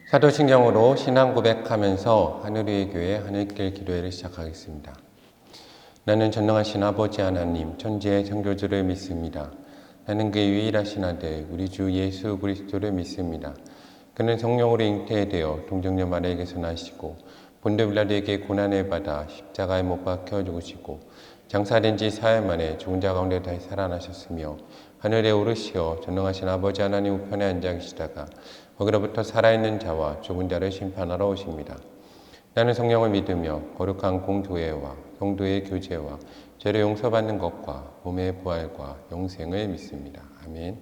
사도신경으로 신앙 고백하면서 하늘의 교회 하늘길 기도회를 시작하겠습니다. 나는 전능하신 아버지 하나님 천지의 창조주를 믿습니다. 나는 그의 유일하신 아들 우리 주 예수 그리스도를 믿습니다. 그는 성령으로 잉태되어 동정녀 마리아에게서 나시고 본토 빌라도에게 고난을 받아 십자가에 못 박혀 죽으시고 장사된 지 사흘 만에 죽은 자 가운데 다시 살아나셨으며 하늘에 오르시어 전능하신 아버지 하나님 우편에 앉아 계시다가 거기로부터 살아있는 자와 죽은 자를 심판하러 오십니다. 나는 성령을 믿으며 거룩한 공교회와 성도의 교제와 죄를 용서받는 것과 몸의 부활과 영생을 믿습니다. 아멘.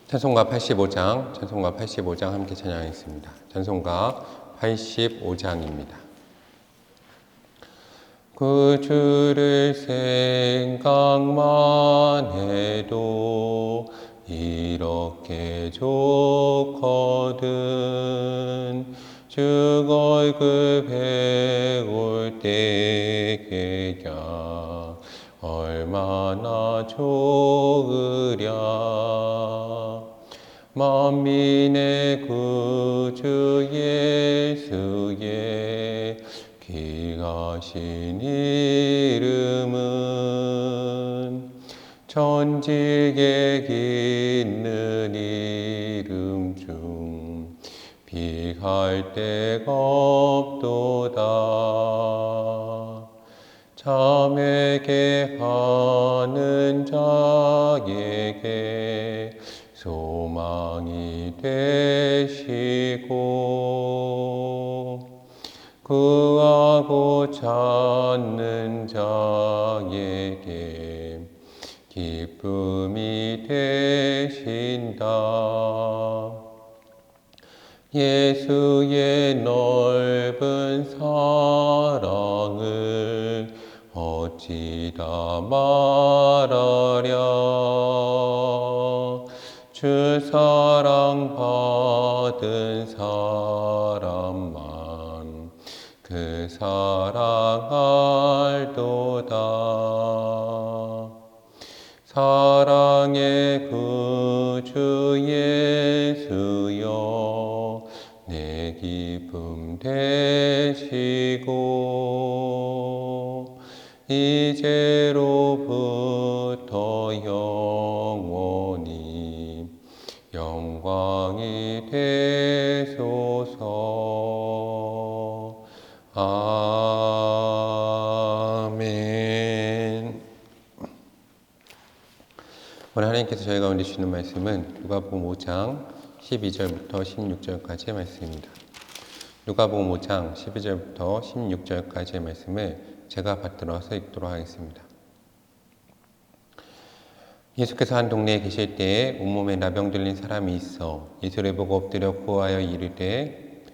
찬송가 85장 함께 찬양하겠습니다. 찬송가 85장입니다. 그 주를 생각만 해도 이렇게 좋거든. 주 얼굴 배울 때에야 얼마나 좋으랴. 만민의 구주 예수의 귀하신 이름은 천지에 있는 이름 중 비할 데가 없도다. 잠에게 하는 자에게 소망이 되시고 구하고 찾는 자에게 기쁨이 되신다. 예수의 넓은 사랑을 어찌다 말하랴. 주 사랑 받은 사람만 그 사랑 알도다. 사랑의 구주 예수여 내 기쁨 되시고 이제로부터 영원히 영광이 되소서. 아멘. 오늘 하나님께서 저희 가운데 주시는 말씀은 누가복음 5장 12절부터 16절까지의 말씀입니다. 누가복음 5장 12절부터 16절까지의 말씀을 제가 받들어서 읽도록 하겠습니다. 예수께서 한 동네에 계실 때에 온몸에 나병 들린 사람이 있어 예수를 보고 엎드려 구하여 이르되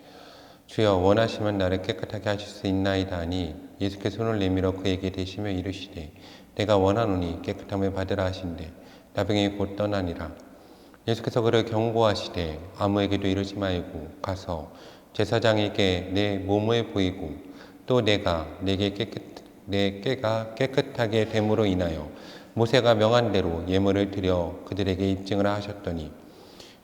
주여 원하시면 나를 깨끗하게 하실 수 있나이다 하니 예수께서 손을 내밀어 그에게 대시며 이르시되 내가 원하노니 깨끗함을 받으라 하신대 나병이 곧 떠나니라. 예수께서 그를 경고하시되 아무에게도 이르지 말고 가서 제사장에게 내 몸을 보이고 또 내가 내 깨가 깨끗하게 됨으로 인하여 모세가 명한 대로 예물을 드려 그들에게 입증을 하셨더니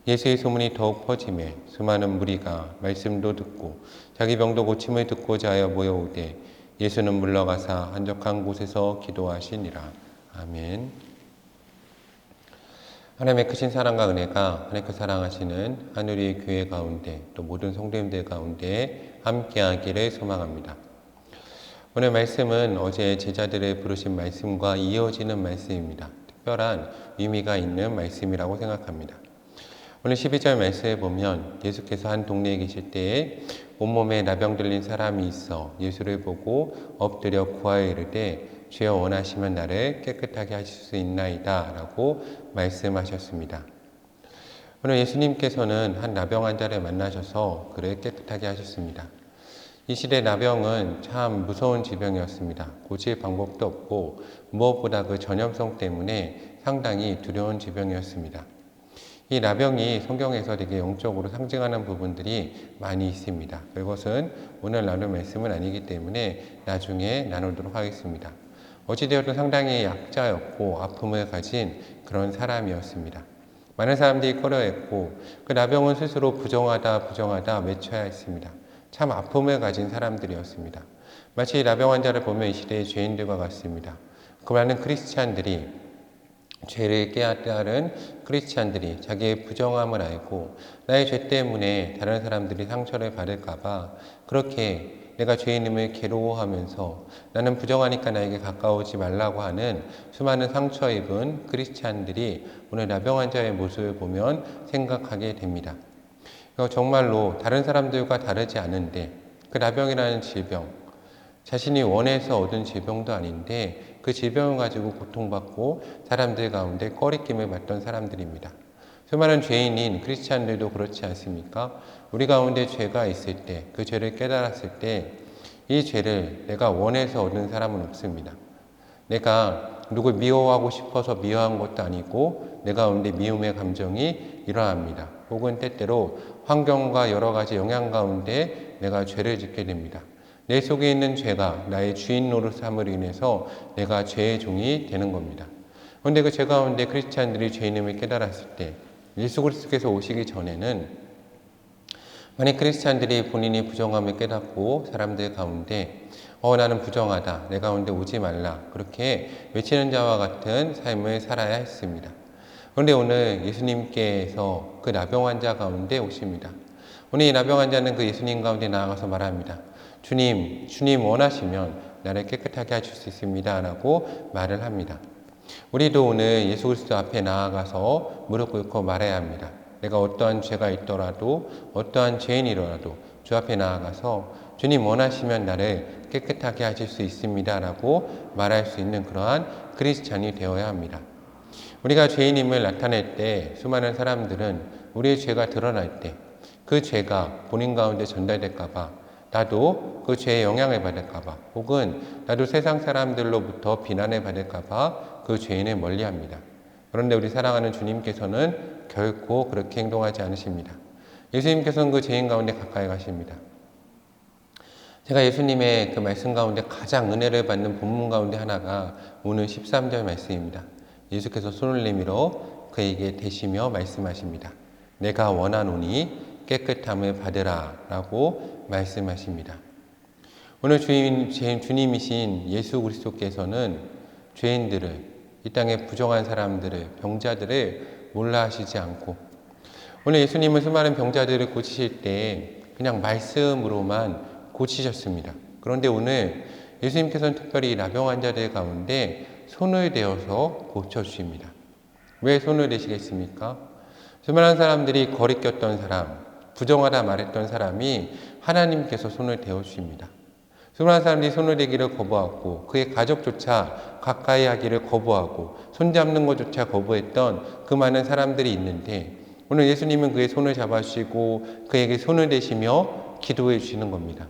예수의 소문이 더욱 퍼지매 수많은 무리가 말씀도 듣고 자기 병도 고침을 듣고자 하여 모여오되 예수는 물러가사 한적한 곳에서 기도하시니라. 아멘. 하나님의 크신 사랑과 은혜가 하나님께 사랑하시는 하늘의 교회 가운데 또 모든 성도님들 가운데 함께하기를 소망합니다. 오늘 말씀은 어제 제자들을 부르신 말씀과 이어지는 말씀입니다. 특별한 의미가 있는 말씀이라고 생각합니다. 오늘 12절 말씀에 보면 예수께서 한 동네에 계실 때에 온몸에 나병 들린 사람이 있어 예수를 보고 엎드려 구하여 이르되 주여 원하시면 나를 깨끗하게 하실 수 있나이다 라고 말씀하셨습니다. 오늘 예수님께서는 한 나병 환자를 만나셔서 그를 깨끗하게 하셨습니다. 이 시대 나병은 참 무서운 질병이었습니다. 고칠 방법도 없고 무엇보다 그 전염성 때문에 상당히 두려운 질병이었습니다. 이 나병이 성경에서 되게 영적으로 상징하는 부분들이 많이 있습니다. 그것은 오늘 나눌 말씀은 아니기 때문에 나중에 나누도록 하겠습니다. 어찌되어도 상당히 약자였고 아픔을 가진 그런 사람이었습니다. 많은 사람들이 꺼려했고 그 나병은 스스로 부정하다 외쳐야 했습니다. 참 아픔을 가진 사람들이었습니다. 마치 나병 환자를 보면 이 시대의 죄인들과 같습니다. 그 많은 크리스찬들이 죄를 깨달은 크리스찬들이 자기의 부정함을 알고 나의 죄 때문에 다른 사람들이 상처를 받을까봐 그렇게 내가 죄인임을 괴로워하면서 나는 부정하니까 나에게 가까우지 말라고 하는 수많은 상처 입은 크리스찬들이 오늘 나병 환자의 모습을 보면 생각하게 됩니다. 정말로 다른 사람들과 다르지 않은데 그 나병이라는 질병, 자신이 원해서 얻은 질병도 아닌데 그 질병을 가지고 고통받고 사람들 가운데 꺼리낌을 받던 사람들입니다. 수많은 죄인인 크리스찬들도 그렇지 않습니까? 우리 가운데 죄가 있을 때, 그 죄를 깨달았을 때 이 죄를 내가 원해서 얻은 사람은 없습니다. 내가 누굴 미워하고 싶어서 미워한 것도 아니고 내 가운데 미움의 감정이 일어납니다. 혹은 때때로 환경과 여러 가지 영향 가운데 내가 죄를 짓게 됩니다. 내 속에 있는 죄가 나의 주인 노릇함으로 인해서 내가 죄의 종이 되는 겁니다. 그런데 그 죄 가운데 크리스찬들이 죄인임을 깨달았을 때 예수 그리스도께서 오시기 전에는 만약 크리스찬들이 본인이 부정함을 깨닫고 사람들 가운데 나는 부정하다, 내 가운데 오지 말라 그렇게 외치는 자와 같은 삶을 살아야 했습니다. 그런데 오늘 예수님께서 그 나병 환자 가운데 오십니다. 오늘 이 나병 환자는 그 예수님 가운데 나아가서 말합니다. 주님 원하시면 나를 깨끗하게 하실 수 있습니다 라고 말을 합니다. 우리도 오늘 예수 그리스도 앞에 나아가서 무릎 꿇고 말해야 합니다. 내가 어떠한 죄가 있더라도 어떠한 죄인이더라도 주 앞에 나아가서 주님 원하시면 나를 깨끗하게 하실 수 있습니다 라고 말할 수 있는 그러한 크리스찬이 되어야 합니다. 우리가 죄인임을 나타낼 때 수많은 사람들은 우리의 죄가 드러날 때 그 죄가 본인 가운데 전달될까봐 나도 그 죄의 영향을 받을까봐 혹은 나도 세상 사람들로부터 비난을 받을까봐 그 죄인을 멀리합니다. 그런데 우리 사랑하는 주님께서는 결코 그렇게 행동하지 않으십니다. 예수님께서는 그 죄인 가운데 가까이 가십니다. 제가 예수님의 그 말씀 가운데 가장 은혜를 받는 본문 가운데 하나가 오늘 13절 말씀입니다. 예수께서 손을 내밀어 그에게 대시며 말씀하십니다. 내가 원하노니 깨끗함을 받으라 라고 말씀하십니다. 오늘 주님이신 예수 그리스도께서는 죄인들을, 이 땅에 부정한 사람들을, 병자들을 몰라 하시지 않고 오늘 예수님은 수많은 병자들을 고치실 때 그냥 말씀으로만 고치셨습니다. 그런데 오늘 예수님께서는 특별히 나병 환자들 가운데 손을 대어서 고쳐주십니다. 왜 손을 대시겠습니까? 수많은 사람들이 거리꼈던 사람, 부정하다 말했던 사람이 하나님께서 손을 대어주십니다. 수많은 사람들이 손을 대기를 거부하고 그의 가족조차 가까이 하기를 거부하고 손잡는 것조차 거부했던 그 많은 사람들이 있는데 오늘 예수님은 그의 손을 잡아주시고 그에게 손을 대시며 기도해 주시는 겁니다.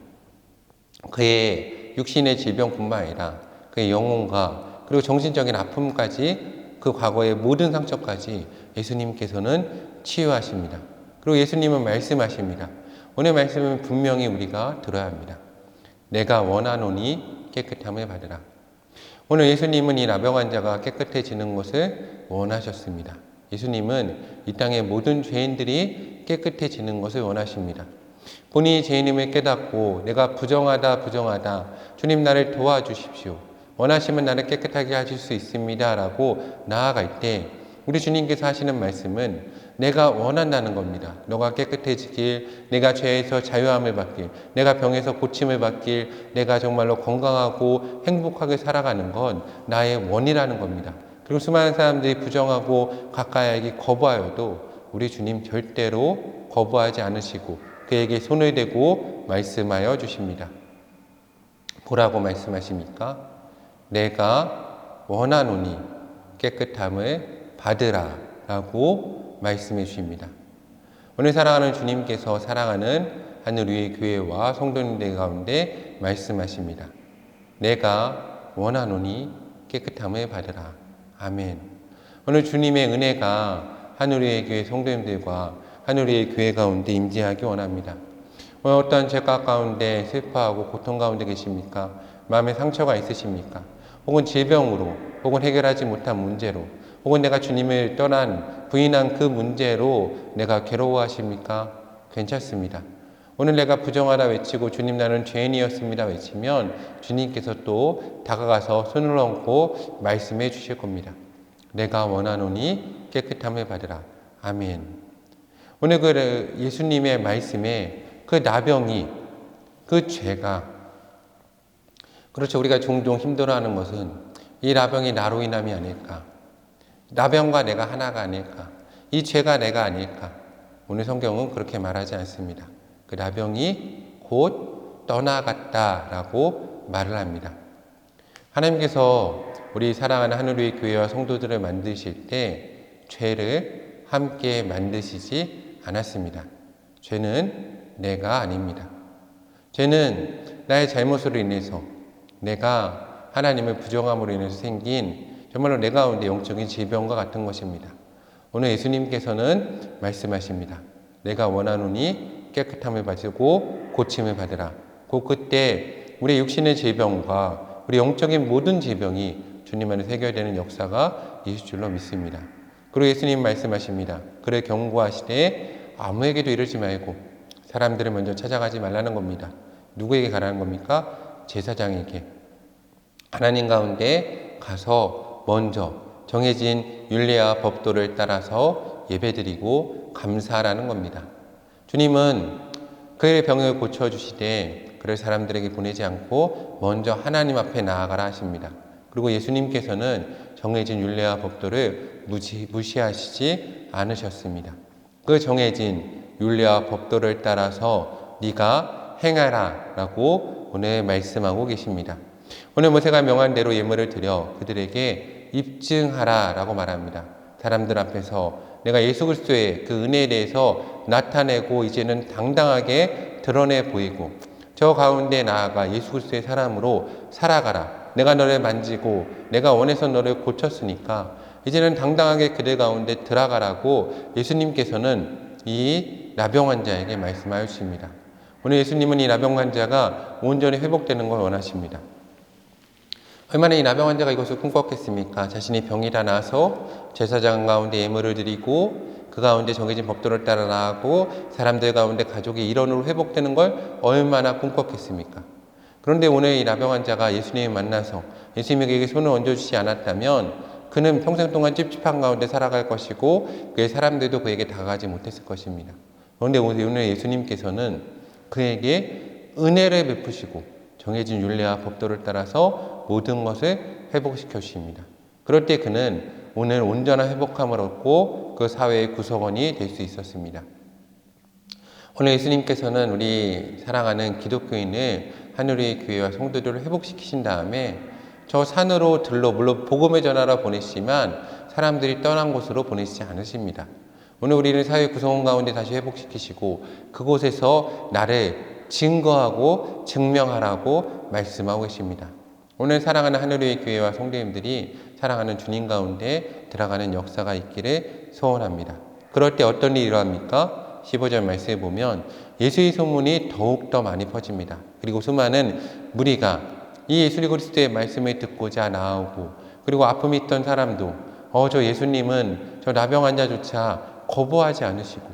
그의 육신의 질병뿐만 아니라 그의 영혼과 그리고 정신적인 아픔까지 그 과거의 모든 상처까지 예수님께서는 치유하십니다. 그리고 예수님은 말씀하십니다. 오늘 말씀은 분명히 우리가 들어야 합니다. 내가 원하노니 깨끗함을 받으라. 오늘 예수님은 이 나병 환자가 깨끗해지는 것을 원하셨습니다. 예수님은 이 땅의 모든 죄인들이 깨끗해지는 것을 원하십니다. 본인이 죄인임을 깨닫고 내가 부정하다 주님 나를 도와주십시오. 원하시면 나를 깨끗하게 하실 수 있습니다 라고 나아갈 때 우리 주님께서 하시는 말씀은 내가 원한다는 겁니다. 너가 깨끗해지길, 내가 죄에서 자유함을 받길, 내가 병에서 고침을 받길, 내가 정말로 건강하고 행복하게 살아가는 건 나의 원이라는 겁니다. 그리고 수많은 사람들이 부정하고 가까이 하기 거부하여도 우리 주님 절대로 거부하지 않으시고 그에게 손을 대고 말씀하여 주십니다. 뭐라고 말씀하십니까? 내가 원하노니 깨끗함을 받으라 라고 말씀해 주십니다. 오늘 사랑하는 주님께서 사랑하는 하늘 위의 교회와 성도님들 가운데 말씀하십니다. 내가 원하노니 깨끗함을 받으라. 아멘. 오늘 주님의 은혜가 하늘 위의 교회 성도님들과 하늘 위의 교회 가운데 임재하기 원합니다. 오늘 어떠한 죄악 가운데 슬퍼하고 고통 가운데 계십니까? 마음에 상처가 있으십니까? 혹은 질병으로 혹은 해결하지 못한 문제로 혹은 내가 주님을 떠난 부인한 그 문제로 내가 괴로워하십니까? 괜찮습니다. 오늘 내가 부정하다 외치고 주님 나는 죄인이었습니다 외치면 주님께서 또 다가가서 손을 얹고 말씀해 주실 겁니다. 내가 원하노니 깨끗함을 받으라. 아멘. 오늘 그 예수님의 말씀에 그 나병이, 그 죄가, 그렇죠. 우리가 종종 힘들어하는 것은 이 나병이 나로 인함이 아닐까, 나병과 내가 하나가 아닐까, 이 죄가 내가 아닐까. 오늘 성경은 그렇게 말하지 않습니다. 그 나병이 곧 떠나갔다라고 말을 합니다. 하나님께서 우리 사랑하는 하늘의 교회와 성도들을 만드실 때 죄를 함께 만드시지 않았습니다. 죄는 내가 아닙니다. 죄는 나의 잘못으로 인해서, 내가 하나님을 부정함으로 인해서 생긴 정말로 내 가운데 영적인 질병과 같은 것입니다. 오늘 예수님께서는 말씀하십니다. 내가 원하노니 깨끗함을 받고 고침을 받으라. 곧 그때 우리 육신의 질병과 우리 영적인 모든 질병이 주님 안에 해결되는 역사가 있을 줄로 믿습니다. 그리고 예수님 말씀하십니다. 그를 경고하시되 아무에게도 이르지 말고 사람들을 먼저 찾아가지 말라는 겁니다. 누구에게 가라는 겁니까? 제사장에게. 하나님 가운데 가서 먼저 정해진 율례와 법도를 따라서 예배드리고 감사하라는 겁니다. 주님은 그의 병을 고쳐주시되 그를 사람들에게 보내지 않고 먼저 하나님 앞에 나아가라 하십니다. 그리고 예수님께서는 정해진 율례와 법도를 무시하시지 않으셨습니다. 그 정해진 율례와 법도를 따라서 네가 행하라 라고 오늘 말씀하고 계십니다. 오늘 모세가 명한 대로 예물을 드려 그들에게 입증하라 라고 말합니다. 사람들 앞에서 내가 예수 그리스도의 그 은혜에 대해서 나타내고 이제는 당당하게 드러내 보이고 저 가운데 나아가 예수 그리스도의 사람으로 살아가라. 내가 너를 만지고 내가 원해서 너를 고쳤으니까 이제는 당당하게 그들 가운데 들어가라고 예수님께서는 이 나병 환자에게 말씀하십니다. 오늘 예수님은 이 나병 환자가 온전히 회복되는 걸 원하십니다. 얼마나 이 나병 환자가 이것을 꿈꿨겠습니까? 자신이 병이 다 나서 제사장 가운데 예물을 드리고 그 가운데 정해진 법도를 따라 나가고 사람들 가운데 가족이 일원으로 회복되는 걸 얼마나 꿈꿨겠습니까? 그런데 오늘 이 나병 환자가 예수님을 만나서 예수님에게 손을 얹어주지 않았다면 그는 평생 동안 찝찝한 가운데 살아갈 것이고 그의 사람들도 그에게 다가가지 못했을 것입니다. 그런데 오늘 예수님께서는 그에게 은혜를 베푸시고 정해진 율례와 법도를 따라서 모든 것을 회복시켜 주십니다. 그럴 때 그는 오늘 온전한 회복함을 얻고 그 사회의 구성원이 될 수 있었습니다. 오늘 예수님께서는 우리 사랑하는 기독교인을 하늘의 교회와 성도들을 회복시키신 다음에 저 산으로 들러 물론 복음의 전하러 보내시지만 사람들이 떠난 곳으로 보내시지 않으십니다. 오늘 우리는 사회 구성원 가운데 다시 회복시키시고 그곳에서 나를 증거하고 증명하라고 말씀하고 계십니다. 오늘 사랑하는 하늘의 교회와 성도님들이 사랑하는 주님 가운데 들어가는 역사가 있기를 소원합니다. 그럴 때 어떤 일이 일어납니까? 15절 말씀에 보면 예수의 소문이 더욱더 많이 퍼집니다. 그리고 수많은 무리가 이 예수 그리스도의 말씀을 듣고자 나오고 그리고 아픔이 있던 사람도 저 예수님은 저 나병 환자조차 거부하지 않으시고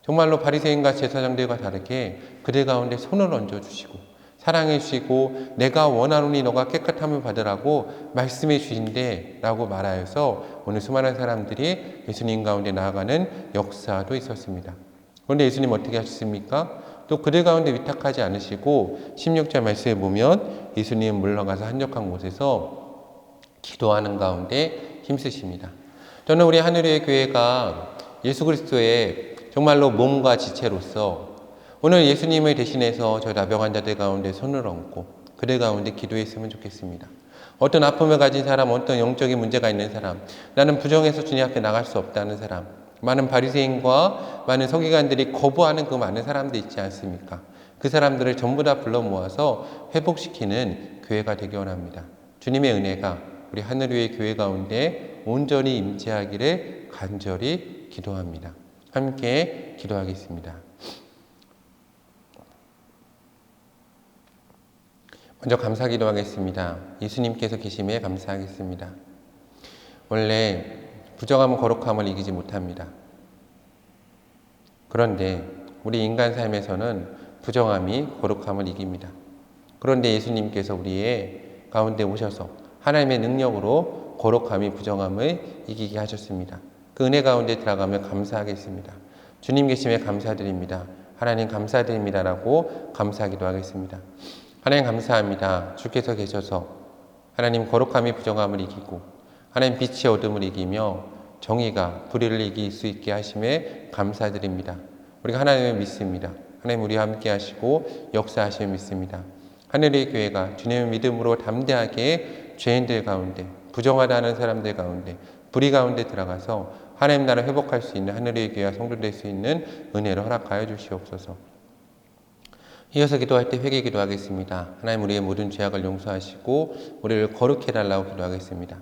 정말로 바리새인과 제사장들과 다르게 그들 가운데 손을 얹어주시고 사랑해 주시고 내가 원하노니 너가 깨끗함을 받으라고 말씀해 주신대 라고 말하여서 오늘 수많은 사람들이 예수님 가운데 나아가는 역사도 있었습니다. 그런데 예수님 어떻게 하셨습니까? 또 그들 가운데 위탁하지 않으시고 16절 말씀에 보면 예수님은 물러가서 한적한 곳에서 기도하는 가운데 힘쓰십니다. 저는 우리 하늘의 교회가 예수 그리스도의 정말로 몸과 지체로서 오늘 예수님을 대신해서 저 나병 환자들 가운데 손을 얹고 그들 가운데 기도했으면 좋겠습니다. 어떤 아픔을 가진 사람, 어떤 영적인 문제가 있는 사람, 나는 부정해서 주님 앞에 나갈 수 없다는 사람, 많은 바리새인과 많은 서기관들이 거부하는 그 많은 사람들 있지 않습니까? 그 사람들을 전부 다 불러 모아서 회복시키는 교회가 되기 원합니다. 주님의 은혜가 우리 하늘 위의 교회 가운데 온전히 임재하기를 간절히 기도합니다. 함께 기도하겠습니다. 먼저 감사 기도하겠습니다. 예수님께서 계심에 감사하겠습니다. 원래 부정함은 거룩함을 이기지 못합니다. 그런데 우리 인간 삶에서는 부정함이 거룩함을 이깁니다. 그런데 예수님께서 우리의 가운데 오셔서 하나님의 능력으로 거룩함이 부정함을 이기게 하셨습니다. 그 은혜 가운데 들어가며 감사하겠습니다. 주님 계심에 감사드립니다. 하나님 감사드립니다라고 감사하기도 하겠습니다. 하나님 감사합니다. 주께서 계셔서 하나님 거룩함이 부정함을 이기고 하나님 빛이 어둠을 이기며 정의가 불의를 이길 수 있게 하심에 감사드립니다. 우리가 하나님을 믿습니다. 하나님 우리와 함께 하시고 역사하심을 믿습니다. 하늘의 교회가 주님의 믿음으로 담대하게 죄인들 가운데, 부정하다는 사람들 가운데, 불의 가운데 들어가서 하나님 나라 회복할 수 있는 하늘의 교회와 성도될 수 있는 은혜를 허락하여 주시옵소서. 이어서 기도할 때 회개 기도하겠습니다. 하나님 우리의 모든 죄악을 용서하시고 우리를 거룩해 달라고 기도하겠습니다.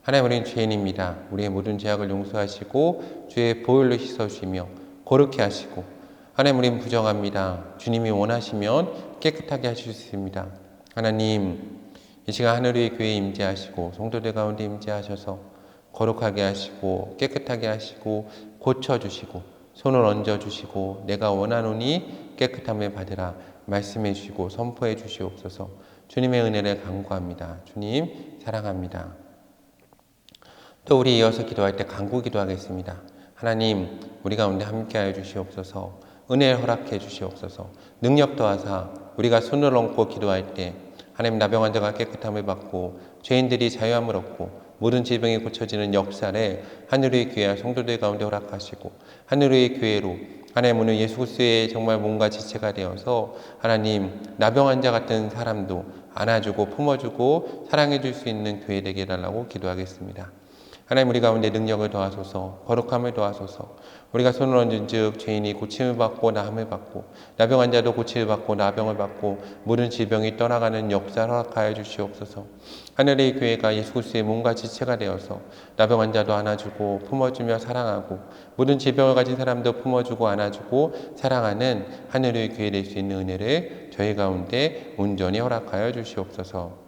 하나님 우리는 죄인입니다. 우리의 모든 죄악을 용서하시고 주의 보혈로 씻어주시며 거룩해 하시고 하나님 우리는 부정합니다. 주님이 원하시면 깨끗하게 하실 수 있습니다. 하나님 이 시간 하늘의 교회에 임재하시고 성도들 가운데 임재하셔서 거룩하게 하시고 깨끗하게 하시고 고쳐주시고 손을 얹어주시고 내가 원하노니 깨끗함을 받으라 말씀해 주시고 선포해 주시옵소서. 주님의 은혜를 간구합니다. 주님 사랑합니다. 또 우리 이어서 기도할 때 간구 기도하겠습니다. 하나님 우리 가운데 함께하여 주시옵소서. 은혜를 허락해 주시옵소서. 능력 더하사 우리가 손을 얹고 기도할 때 하나님 나병 환자가 깨끗함을 받고 죄인들이 자유함을 얻고 모든 질병이 고쳐지는 역사를 하늘의 교회와 성도들 가운데 허락하시고 하늘의 교회로 하나님 오늘 예수 그리스도의 정말 몸과 지체가 되어서 하나님 나병 환자 같은 사람도 안아주고 품어주고 사랑해 줄 수 있는 교회 되게 해달라고 기도하겠습니다. 하나님 우리 가운데 능력을 더하소서. 거룩함을 더하소서. 우리가 손을 얹은 즉 죄인이 고침을 받고 나음을 받고 나병 환자도 고침을 받고 나병을 받고 모든 질병이 떠나가는 역사를 허락하여 주시옵소서. 하늘의 교회가 예수 그리스도의 몸과 지체가 되어서 나병 환자도 안아주고 품어주며 사랑하고 모든 질병을 가진 사람도 품어주고 안아주고 사랑하는 하늘의 교회 될 수 있는 은혜를 저희 가운데 온전히 허락하여 주시옵소서.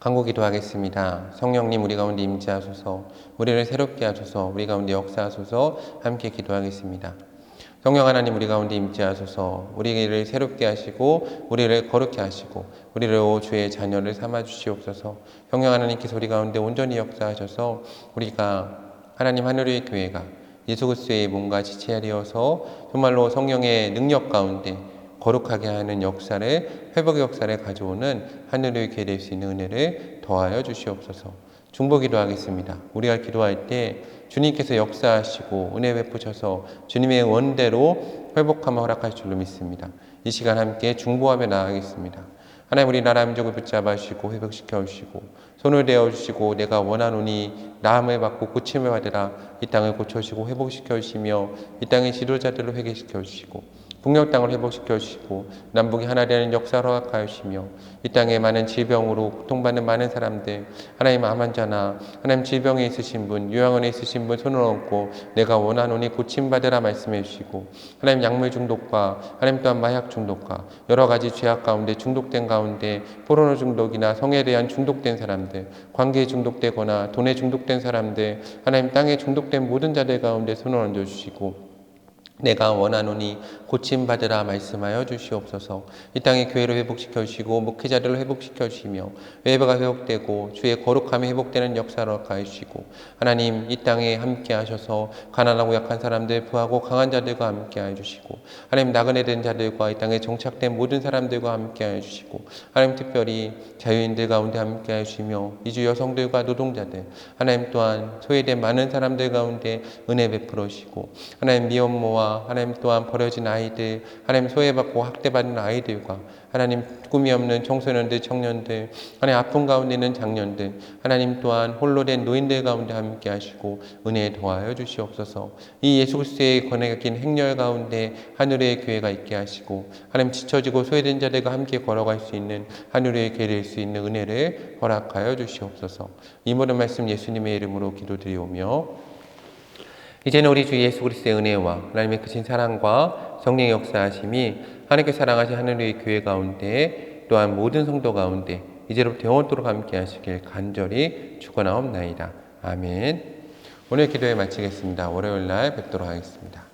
간구 기도하겠습니다. 성령님 우리 가운데 임재하소서. 우리를 새롭게 하소서. 우리 가운데 역사하소서. 함께 기도하겠습니다. 성령 하나님 우리 가운데 임재하소서. 우리를 새롭게 하시고 우리를 거룩게 하시고 우리를 주의 자녀를 삼아 주시옵소서. 성령 하나님께서 우리 가운데 온전히 역사하셔서 우리가 하나님 하늘의 교회가 예수 그리스도의 몸과 지체가 되어서 정말로 성령의 능력 가운데 거룩하게 하는 역사를 회복의 역사를 가져오는 하늘의 교회 될 수 있는 은혜를 더하여 주시옵소서. 중보 기도하겠습니다. 우리가 기도할 때 주님께서 역사하시고 은혜 베푸셔서 주님의 원대로 회복함을 허락하실 줄로 믿습니다. 이 시간 함께 중보하며 나아가겠습니다. 하나님 우리 나라 민족을 붙잡아 주시고 회복시켜 주시고 손을 대어 주시고 내가 원하노니 나음을 받고 고침을 받으라. 이 땅을 고쳐주시고 회복시켜 주시며 이 땅의 지도자들을 회개시켜 주시고 북녘 땅을 회복시켜 주시고 남북이 하나 되는 역사를 허락하여 주시며 이 땅에 많은 질병으로 고통받는 많은 사람들 하나님 암 환자나 하나님 질병에 있으신 분 요양원에 있으신 분 손을 얹고 내가 원하노니 고침받으라 말씀해 주시고 하나님 약물 중독과 하나님 또한 마약 중독과 여러 가지 죄악 가운데 중독된 가운데 포르노 중독이나 성에 대한 중독된 사람들 관계에 중독되거나 돈에 중독된 사람들 하나님 땅에 중독된 모든 자들 가운데 손을 얹어 주시고 내가 원하노니 고침받으라 말씀하여 주시옵소서. 이 땅의 교회를 회복시켜 주시고 목회자들을 회복시켜 주시며 예배가 회복되고 주의 거룩함이 회복되는 역사를 허락하여 주시고 하나님 이 땅에 함께 하셔서 가난하고 약한 사람들 부하고 강한 자들과 함께 하여 주시고 하나님 나그네 된 자들과 이 땅에 정착된 모든 사람들과 함께 하여 주시고 하나님 특별히 자유인들 가운데 함께 하여 주시며 이주 여성들과 노동자들 하나님 또한 소외된 많은 사람들 가운데 은혜 베풀어 주시고 하나님 미혼모와 하나님 또한 버려진 아이들 하나님 소외받고 학대받는 아이들과 하나님 꿈이 없는 청소년들 청년들 하나님 아픔 가운데 있는 장년들 하나님 또한 홀로 된 노인들 가운데 함께 하시고 은혜에 더하여 주시옵소서. 이 예수 그리스도의 권위가 긴 행렬 가운데 하늘의 교회가 있게 하시고 하나님 지쳐지고 소외된 자들과 함께 걸어갈 수 있는 하늘의 교회 될 수 있는 은혜를 허락하여 주시옵소서. 이 모든 말씀 예수님의 이름으로 기도드리오며 이제는 우리 주 예수 그리스도의 은혜와 하나님의 크신 사랑과 성령의 역사하심이 하나님께 사랑하신 하늘의 교회 가운데 또한 모든 성도 가운데 이제로부터 영원토록 함께 하시길 간절히 축원하옵나이다. 아멘. 오늘 기도회 마치겠습니다. 월요일 날 뵙도록 하겠습니다.